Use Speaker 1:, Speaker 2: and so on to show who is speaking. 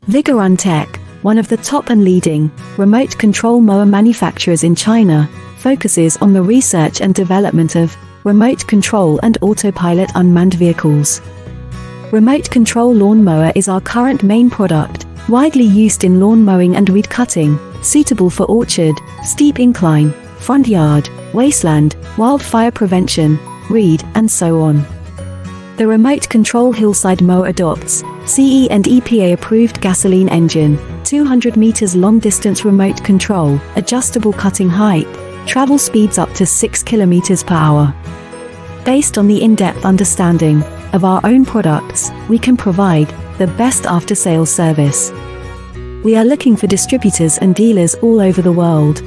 Speaker 1: Vigorun Tech, one of the top and leading remote control mower manufacturers in China, focuses on the research and development of remote control and autopilot unmanned vehicles. Remote control lawn mower is our current main product, widely used in lawn mowing and weed cutting, suitable for orchard, steep incline, front yard, wasteland, wildfire prevention, reed, and so on. The remote control hillside mower adopts CE and EPA approved gasoline engine, 200 meters long distance remote control, adjustable cutting height, travel speeds up to 6 kilometers per hour. Based on the in-depth understanding of our own products, we can provide the best after-sales service. We are looking for distributors and dealers all over the world.